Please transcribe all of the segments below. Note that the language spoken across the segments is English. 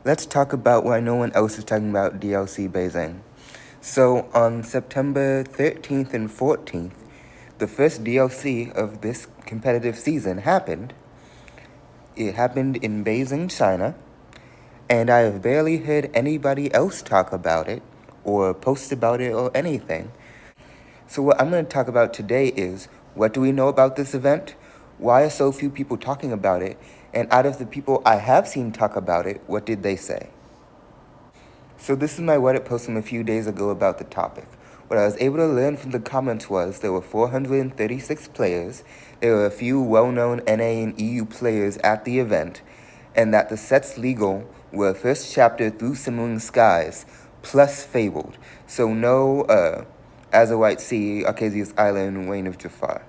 let's talk about why no one else is talking about DLC Beijing. So on September 13th and 14th, the first DLC of this competitive season happened. It happened in Beijing, China, and I have barely heard anybody else talk about it or post about it or anything. So what I'm going to talk about today is, what do we know about this event? Why are so few people talking about it? And out of the people I have seen talk about it, what did they say? So this is my Reddit post from a few days ago about the topic. What I was able to learn from the comments was there were 436 players, there were a few well-known NA and EU players at the event, and that the sets legal were first chapter through Simmering Skies, plus Fabled. So no Azurite Sea, Arcasius Island, Wayne of Jafar.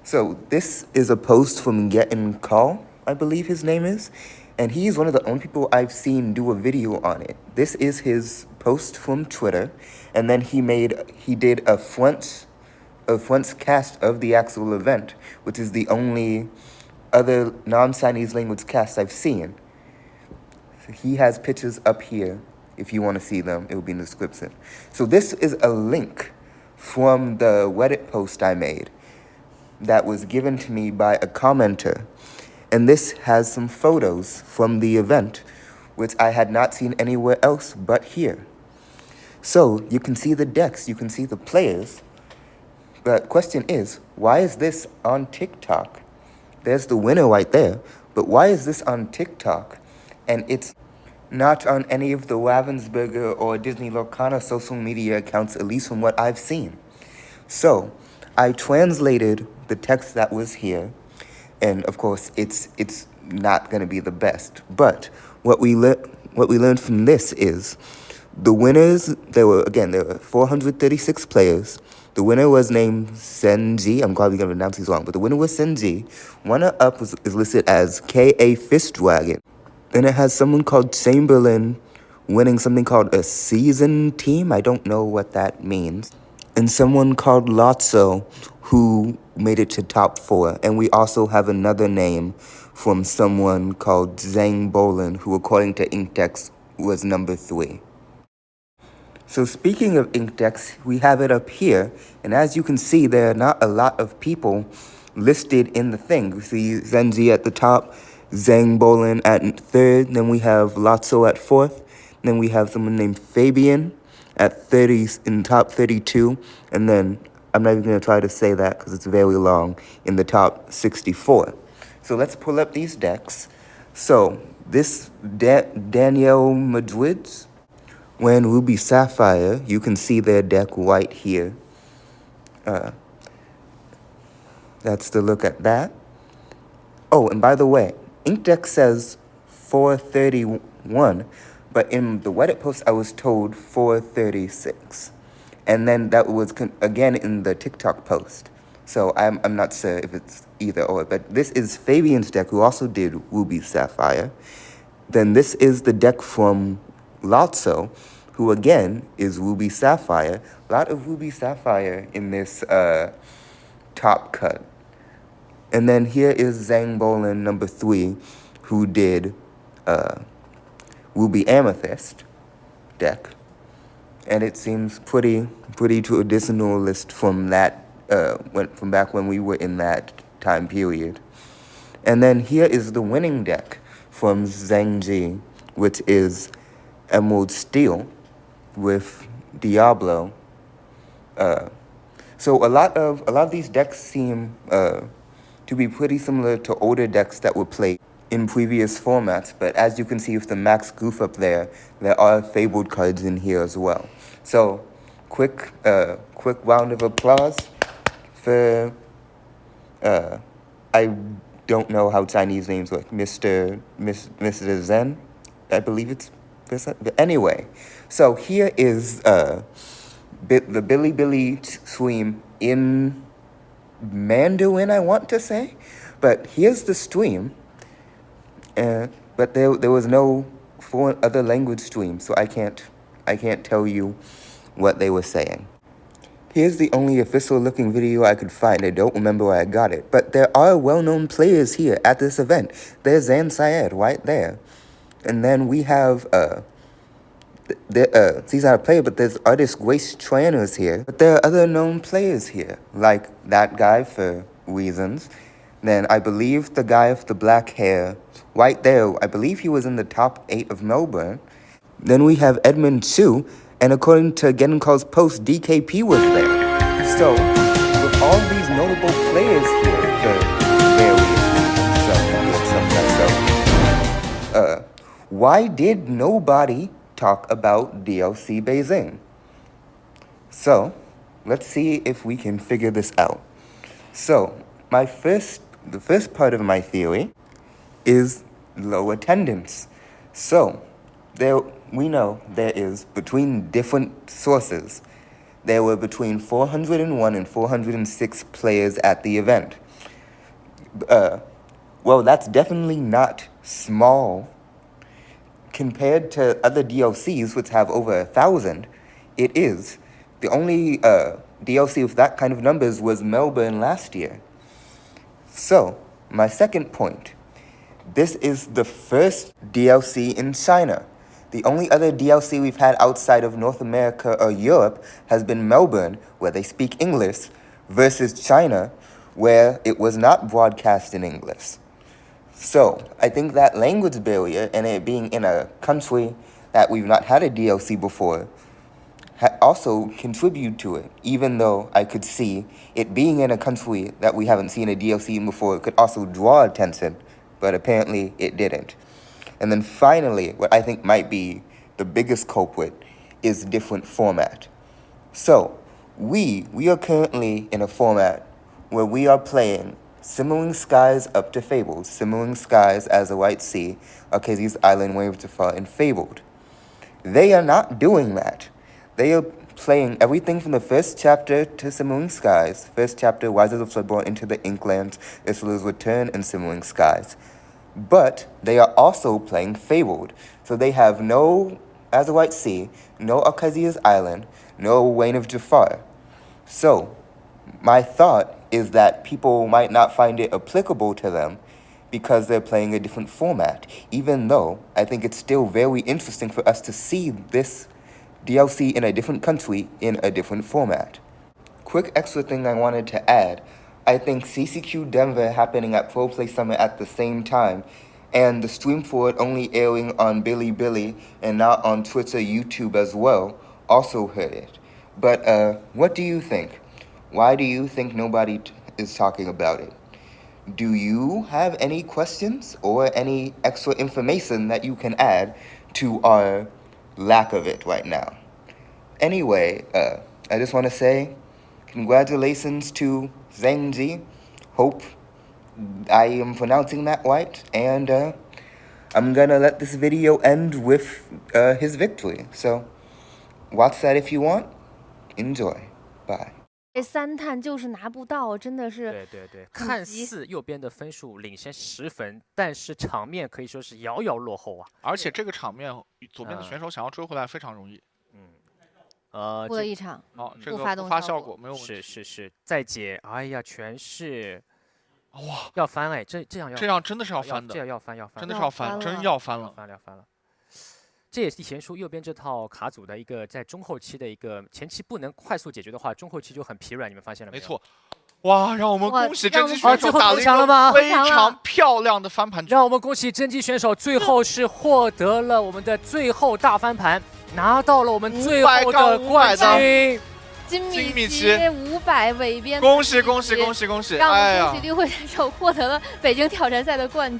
So this is a post from Gaetan Call, I believe his name is, and he's one of the only people I've seen do a video on it. This is his post from Twitter, and then he did a front cast of the actual event, which is the only other non-Chinese language cast I've seen. So he has pictures up here. If you want to see them, it will be in the description. So this is a link from the Reddit post I made that was given to me by a commenter. And this has some photos from the event, which I had not seen anywhere else but here. So you can see the decks, you can see the players. The question is, why is this on TikTok? There's the winner right there, but why is this on TikTok? And it's not on any of the Ravensburger or Disney Lorcana social media accounts, at least from what I've seen. So I translated the text that was here, and of course it's not going to be the best. But what we learned from this is the winners. There were 436 players. The winner was named Senji. I'm probably going to pronounce these wrong, but the winner was Senji. Runner-up is listed as K.A. Fish Dragon. Then it has someone called Chamberlain winning something called a season team. I don't know what that means. And someone called Lotso who made it to top 4. And we also have another name from someone called Zhang Bolin, who according to Inkdex was number 3. So speaking of Inkdex, we have it up here. And as you can see, there are not a lot of people listed in the thing. You see Zenji at the top, Zhang Bolin at 3rd, then we have Lotso at 4th, then we have someone named Fabian at 30 in top 32, and then I'm not even going to try to say that because it's very long, in the top 64. So let's pull up these decks. So this Danielle Madrid's when Ruby Sapphire, you can see their deck right here. That's the look at that. Oh, and by the way, Inkdex says 431, but in the Reddit post I was told 436. And then that was again in the TikTok post. So I'm not sure if it's either or, but this is Fabian's deck, who also did Ruby Sapphire. Then this is the deck from Lotso, who again is Ruby Sapphire. A lot of Ruby Sapphire in this top cut. And then here is Zhang Bolin, number 3, who did Ruby Amethyst deck. And it seems pretty traditionalist from that, from back when we were in that time period. And then here is the winning deck from Zhangji, which is Emerald Steel with Diablo. So a lot of these decks seem to be pretty similar to older decks that were played in previous formats, but as you can see with the max goof up there are Fabled cards in here as well. So quick round of applause for I don't know how Chinese names work, Mr. Zen, I believe it's, but anyway. So here is the bilibili stream in Mandarin, I want to say, but here's the stream. But there was no other language stream, so I can't tell you what they were saying. Here's the only official looking video I could find. I don't remember where I got it, but there are well-known players here at this event. There's Zan Syed right there. And then we have he's not a player, but there's artist Grace Trainers here. But there are other known players here, like that guy for reasons. Then I believe the guy with the black hair, right there, I believe he was in the top 8 of Melbourne. Then we have Edmund Chu, and according to Gaetan Call's post, DKP was there. So, with all these notable players here for various reasons, why did nobody talk about DLC Beijing? So, let's see if we can figure this out. So, the first part of my theory is low attendance. So, we know there is, between different sources, there were between 401 and 406 players at the event. Well, that's definitely not small. Compared to other DLCs, which have over 1,000, it is. The only DLC with that kind of numbers was Melbourne last year. So, my second point. This is the first DLC in China. The only other DLC we've had outside of North America or Europe has been Melbourne, where they speak English, versus China, where it was not broadcast in English. So, I think that language barrier and it being in a country that we've not had a DLC before also contribute to it, even though I could see it being in a country that we haven't seen a DLC in before could also draw attention, but apparently it didn't. And then finally, what I think might be the biggest culprit is different format. So, we are currently in a format where we are playing Simmering Skies up to Fabled, Simmering Skies as a White Sea, Arcasia's Island, Wave to Fall, and Fabled. They are not doing that. They are playing everything from the first chapter to Simmering Skies, first chapter, Rise of the Floodborn, Into the Inklands, Isola's Return, and Simmering Skies. But they are also playing Fabled, so they have no As a White Sea, no Arcasia's Island, no Wayne of Jafar. So, my thought is that people might not find it applicable to them because they're playing a different format, even though I think it's still very interesting for us to see this DLC in a different country in a different format. Quick extra thing I wanted to add, I think CCQ Denver happening at Pro Play Summit at the same time, and the stream for it only airing on bilibili and not on Twitter, YouTube as well, also hurt it. But what do you think? Why do you think nobody is talking about it? Do you have any questions or any extra information that you can add to our lack of it right now? Anyway, I just want to say congratulations to Zhang Ji. Hope I am pronouncing that right. And I'm going to let this video end with his victory. So watch that if you want. Enjoy. Bye. 3探就是拿不到，真的是。对，看似右边的分数领先10分，但是场面可以说是遥遥落后啊。而且这个场面，左边的选手想要追回来非常容易。输了一场。这个不发效果没有问题。是，再解，哎呀，全是，哇，要翻哎，这样真的是要翻的，这样要翻，真的是要翻，真要翻了。这也是前书右边这套卡组的一个在中后期的一个前期不能快速解决的话，中后期就很疲软，你们发现了没有？没错。哇，让我们恭喜甄姬选手打了一个非常漂亮的翻盘。让我们恭喜甄姬选手最后是获得了我们的最后大翻盘，拿到了我们最后的冠军。金米奇500尾边，恭喜！让我们恭喜绿会选手获得了北京挑战赛的冠军。